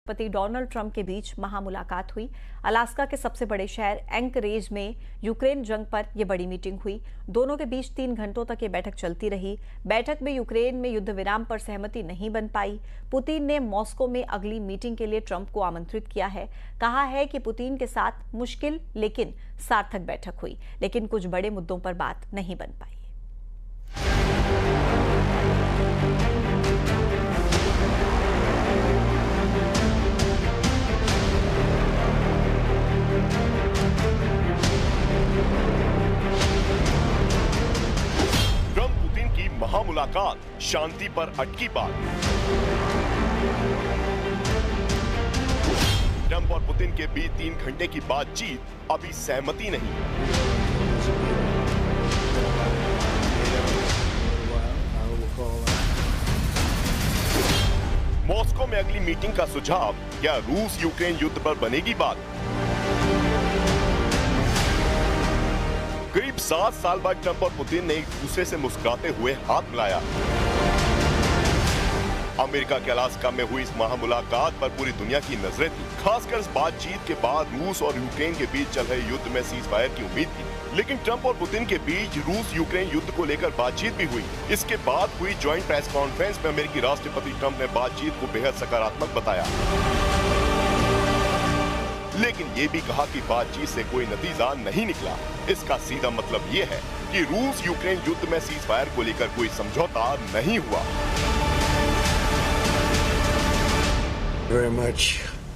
राष्ट्रपति Donald Trump के बीच महामुलाकात हुई। अलास्का के सबसे बड़े शहर एंकरेज में यूक्रेन जंग पर यह बड़ी मीटिंग हुई। दोनों के बीच 3 घंटों तक ये बैठक चलती रही। बैठक में यूक्रेन में युद्ध विराम पर सहमति नहीं बन पाई। पुतिन ने मॉस्को में अगली मीटिंग के लिए ट्रंप को आमंत्रित किया है। कहा है कि पुतिन के साथ मुश्किल लेकिन सार्थक बैठक हुई, लेकिन कुछ बड़े मुद्दों पर बात नहीं बन पाई। महामुलाकात, शांति पर अटकी बात। ट्रंप और पुतिन के बीच 3 घंटे की बातचीत, अभी सहमति नहीं। मॉस्को में अगली मीटिंग का सुझाव, क्या रूस यूक्रेन युद्ध पर बनेगी बात? करीब 7 साल बाद ट्रंप और पुतिन ने एक दूसरे से मुस्कुराते हुए हाथ मिलाया। अमेरिका के अलास्का में हुई इस महामुलाकात पर पूरी दुनिया की नजरें थी। खासकर इस बातचीत के बाद रूस और यूक्रेन के बीच चल रहे युद्ध में सीज फायर की उम्मीद थी, लेकिन ट्रंप और पुतिन के बीच रूस यूक्रेन युद्ध को लेकर बातचीत भी हुई। इसके बाद हुई ज्वाइंट प्रेस कॉन्फ्रेंस में अमेरिकी राष्ट्रपति ट्रंप ने बातचीत को बेहद सकारात्मक बताया, लेकिन ये भी कहा कि बातचीत से कोई नतीजा नहीं निकला। इसका सीधा मतलब ये है कि रूस यूक्रेन युद्ध में सीज फायर को लेकर कोई समझौता नहीं हुआ। Very much,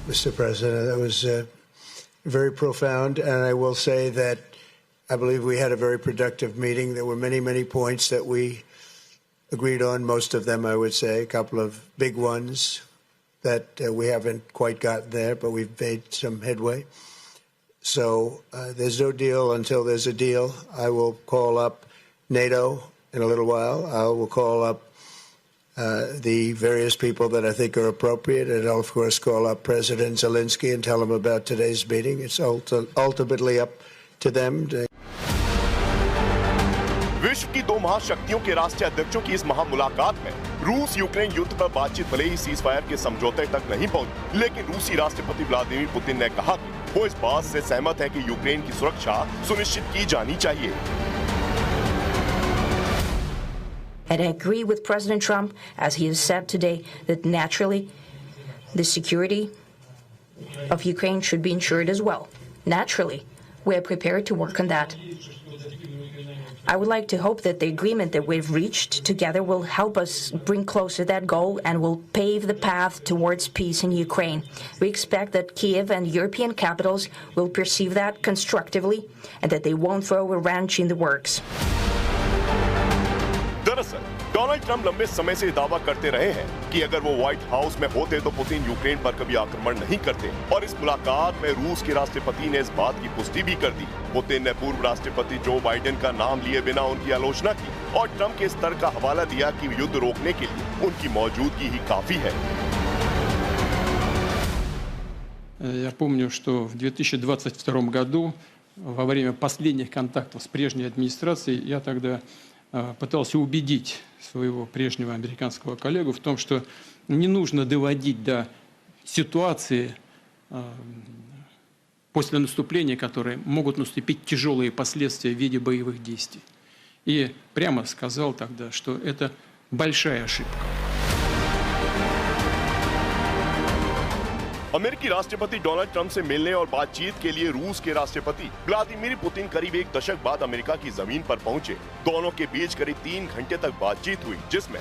Mr. President. That was very profound, and I will say that I believe we had a very productive meeting. There were many points that we agreed on. Most of them, I would say, a couple of big ones that we haven't quite gotten there, but we've made some headway. So there's no deal until there's a deal. I will call up NATO in a little while. I will call up the various people that I think are appropriate, and I'll of course call up President Zelensky and tell him about today's meeting. It's ultimately up to them. विश्व की 2 महाशक्तियों के राष्ट्रीय अध्यक्षों की इस महामुलाकात में रूस Ukraine युद्ध पर बातचीत भले ही सीज फायर के समझौते तक नहीं पहुंची, लेकिन रूसी राष्ट्रपति व्लादिमीर पुतिन ने कहा कि वो इस बात से सहमत है कि यूक्रेन की सुरक्षा सुनिश्चित की जानी चाहिए। And I agree with President Trump, as he has said today, that naturally the security of Ukraine should be ensured as well. Naturally, we are prepared to work on that. I would like to hope that the agreement that we've reached together will help us bring closer that goal and will pave the path towards peace in Ukraine. We expect that Kiev and European capitals will perceive that constructively and that they won't throw a wrench in the works. दरअसल Donald Trump लंबे समय से दावा करते रहे हैं कि अगर वो व्हाइट हाउस में होते तो पुतिन यूक्रेन पर कभी आक्रमण नहीं करते, और इस मुलाकात में रूस के राष्ट्रपति ने इस बात की पुष्टि भी कर दी। पुतिन ने पूर्व राष्ट्रपति जो बाइडेन का नाम लिए बिना उनकी आलोचना की और ट्रंप के स्तर का हवाला दिया कि युद्ध रोकने के लिए उनकी मौजूदगी ही काफी है। Я помню, что в 2022 году во время последних контактов с прежней администрацией я тогда пытался убедить своего прежнего американского коллегу в том, что не нужно доводить до ситуации после наступления, которые могут наступить тяжелые последствия в виде боевых действий. И прямо сказал тогда, что это большая ошибка. अमेरिकी राष्ट्रपति डोनाल्ड ट्रंप से मिलने और बातचीत के लिए रूस के राष्ट्रपति व्लादिमीर पुतिन करीब 1 दशक बाद अमेरिका की जमीन पर पहुंचे। दोनों के बीच करीब 3 घंटे तक बातचीत हुई, जिसमें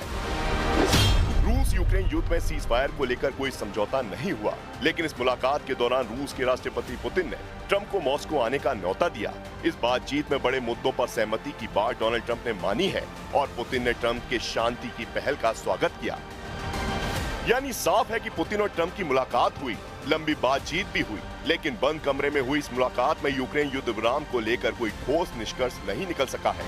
रूस यूक्रेन युद्ध में सीज फायर को लेकर कोई समझौता नहीं हुआ, लेकिन इस मुलाकात के दौरान रूस के राष्ट्रपति पुतिन ने ट्रंप को मॉस्को आने का न्योता दिया। इस बातचीत में बड़े मुद्दों पर सहमति की बात डोनाल्ड ट्रंप ने मानी है और पुतिन ने ट्रंप के शांति की पहल का स्वागत किया। यानी साफ है कि पुतिन और ट्रंप की मुलाकात हुई, लंबी बातचीत भी हुई, लेकिन बंद कमरे में हुई इस मुलाकात में यूक्रेन युद्ध विराम को लेकर कोई ठोस निष्कर्ष नहीं निकल सका है।